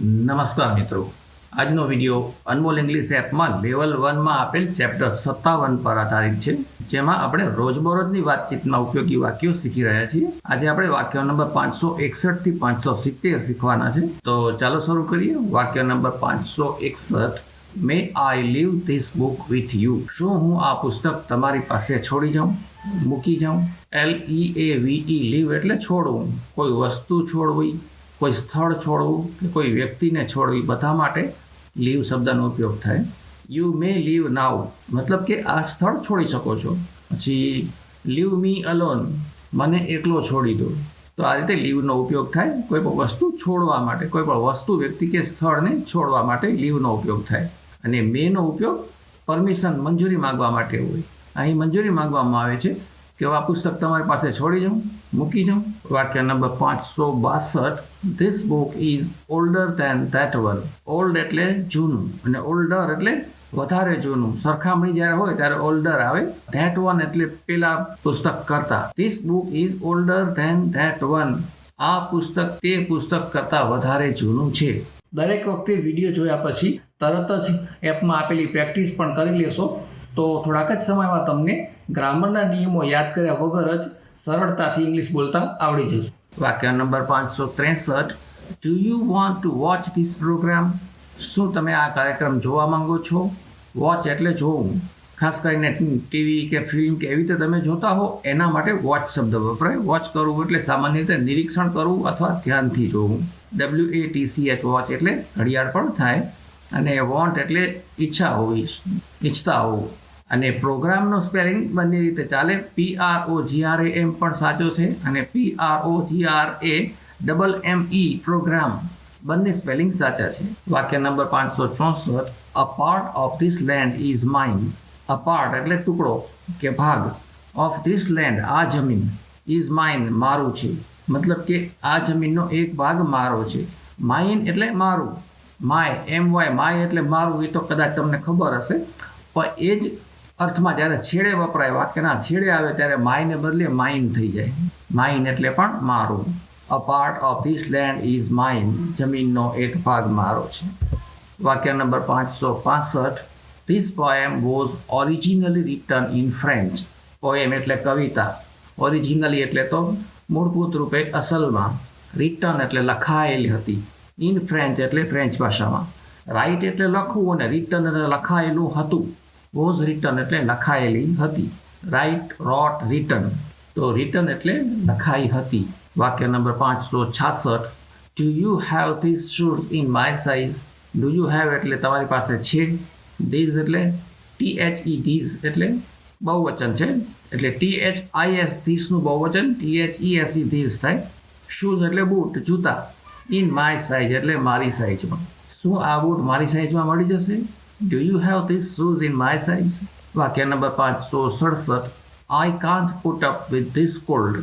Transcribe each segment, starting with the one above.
નમસ્કાર મિત્રો, આજનો વિડીયો અનમોલ ઇંગ્લિશ એપમાં લેવલ 1માં આપેલ ચેપ્ટર 57 પર આધારિત છે, જેમાં આપણે રોજબરોજની વાતચીતમાં ઉપયોગી વાક્યો શીખી રહ્યા છીએ. આજે આપણે વાક્ય નંબર 561 થી 570 શીખવાના છે. તો ચાલો શરૂ કરીએ. વાક્ય number 561. May I leave this book with you. શું હું આ પુસ્તક તમારી પાસે છોડી જાઉં, મૂકી જાઉં? LEAVE લીવ એટલે છોડવું, કોઈ વસ્તુ છોડવી, કોઈ સ્થળ છોડવું કે કોઈ વ્યક્તિને છોડવી, બધા માટે લીવ શબ્દનો ઉપયોગ થાય. યુ મે લીવ નાઉ મતલબ કે આ સ્થળ છોડી શકો છો. પછી લીવ મી અલોન, મને એકલો છોડી દો. તો આ રીતે લીવનો ઉપયોગ થાય કોઈ પણ વસ્તુ છોડવા માટે, કોઈ પણ વસ્તુ, વ્યક્તિ કે સ્થળને છોડવા માટે લીવનો ઉપયોગ થાય. અને મેનો ઉપયોગ પરમિશન, મંજૂરી માંગવા માટે હોય. અહીં મંજૂરી માંગવામાં આવે છે કે આ પુસ્તક તમારી પાસે છોડી જાઉં, મૂકી જાઉં. વાક્ય number 562. This book is older than that one. Old એટલે જૂનું અને ઓલ્ડર એટલે વધારે જૂનું. સરખામણી જ્યારે હોય ત્યારે ઓલ્ડર આવે. ધેટ વન એટલે પેલા પુસ્તક કરતા. This book is older than that one. આ પુસ્તક તે પુસ્તક કરતા વધારે જૂનું છે. દરેક વખતે વિડીયો જોયા પછી તરત જ એપમાં આપેલી પ્રેક્ટિસ પણ કરી લેશો તો થોડાક જ સમયમાં તમને ગ્રામરના નિયમો યાદ કર્યા વગર જ સરળતાથી ઇંગ્લિશ બોલતા આવડી જશે. વાક્ય number 563. Do you want to watch this programme? શું તમે આ કાર્યક્રમ જોવા માંગો છો? વોચ એટલે જોવું. ખાસ કરીને ટીવી કે ફિલ્મ કે એવી રીતે તમે જોતા હો એના માટે વોચ શબ્દ વપરાય. વોચ કરવું એટલે સામાન્ય રીતે નિરીક્ષણ કરવું અથવા ધ્યાનથી જોવું. WATCH વોચ એટલે ઘડિયાળ પણ થાય. અને વોન્ટ એટલે ઈચ્છા હોવી, ઈચ્છતા હોવું. અને પ્રોગ્રામનો સ્પેલિંગ બંને રીતે ચાલે. PROGRAM પણ સાચો છે અને PROGRAMME પ્રોગ્રામ, બંને સ્પેલિંગ સાચા છે. વાક્ય number 564. A part of this land is mine. A part એટલે ટુકડો કે ભાગ. ઓફ ધીસ લેન્ડ આ જમીન. ઇઝ માઇન મારું છે. મતલબ કે આ જમીનનો એક ભાગ મારો છે. માઇન એટલે મારું. માય, MY, માય એટલે મારું, એ તો કદાચ તમને ખબર હશે. પણ એ જ અર્થમાં જ્યારે છેડે વપરાય, વાક્યના છેડે આવે ત્યારે માયને બદલે માઇન થઈ જાય. માઇન એટલે પણ મારું. A part of this land is mine. જમીનનો એક ભાગ મારો છે. વાક્ય number 565. This poem was originally return in French. Poem એટલે કવિતા. ઓરિજિનલી એટલે તો મૂળભૂત રૂપે અસલમાં. રિટન એટલે લખાયેલી હતી. ઇન ફ્રેન્ચ એટલે ફ્રેન્ચ ભાષામાં. રાઇટ એટલે લખવું અને રિટન એટલે લખાયેલું હતું. વોઝ રિટન એટલે લખાયેલી હતી. રાઇટ, રોટ, રિટન. તો રિટન એટલે લખાઈ હતી. વાક્ય number 566. Do you have this shoes in my size? Do you have એટલે તમારી પાસે છે. ધીઝ એટલે THE, ધીઝ એટલે બહુવચન છે એટલે THIS ધીસનું બહુવચન THESE ધીઝ થાય. શૂઝ એટલે બૂટ, જૂતા. ઇન માય સાઇઝ એટલે મારી સાઇઝમાં. શું આ બૂટ મારી સાઇઝમાં મળી જશે? Do you have this shoes in my size? વાક્ય number 567. I can't put up with this cold.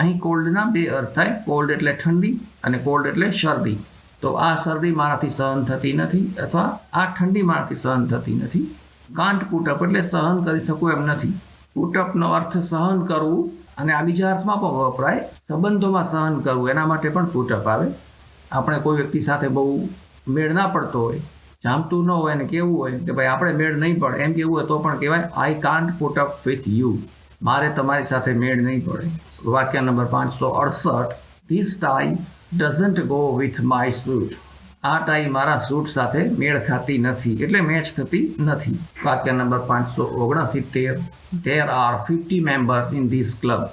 અહીં કોલ્ડના બે અર્થ થાય. કોલ્ડ એટલે ઠંડી અને કોલ્ડ એટલે શરદી. તો આ શરદી મારાથી સહન થતી નથી અથવા આ ઠંડી મારાથી સહન થતી નથી. કાન્ટ પુટ અપ એટલે સહન કરી શકું એમ નથી. પુટ અપનો અર્થ સહન કરવું અને આ બીજા અર્થમાં પણ વપરાય. સંબંધોમાં સહન કરવું એના માટે પણ પુટ અપ આવે. આપણે કોઈ વ્યક્તિ સાથે બહુ મેળ ના પડતો હોય, જામતું ન હોય અને કેવું હોય કે ભાઈ આપણે મેળ નહીં પડે એમ કેવું હોય તો પણ કહેવાય આઈ can't put up with you. મારે તમારી સાથે મેળ નહીં પડે. વાક્ય number 568. This tie doesn't go with my suit. આ ટાઈ મારા સૂટ સાથે મેળ ખાતી નથી એટલે મેચ થતી નથી. વાક્ય number 569. There are 50 members in this club.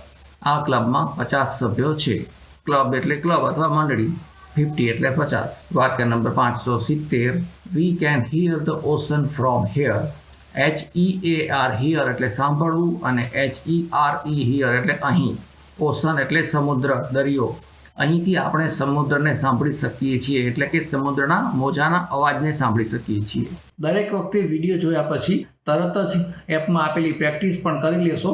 આ ક્લબમાં 50 સભ્યો છે. ક્લબ એટલે ક્લબ અથવા મંડળી. 50 એટલે 50. વાક્ય number 570. We can here the ocean from here. HEAR here એટલે સાંભળવું અને HERE હિયર એટલે અહીં. ઓશન એટલે સમુદ્ર, દરિયો. અહીંથી આપણે સમુદ્રને સાંભળી શકીએ છીએ એટલે કે સમુદ્રના મોજાના અવાજને સાંભળી શકીએ છીએ. દરેક વખતે વિડીયો જોયા પછી તરત જ એપમાં આપેલી પ્રેક્ટિસ પણ કરી લેશો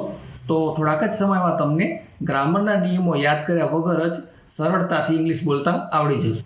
તો થોડાક જ સમયમાં તમને ગ્રામરના નિયમો યાદ કર્યા વગર જ સરળતાથી ઇંગ્લિશ બોલતા આવડી જશે.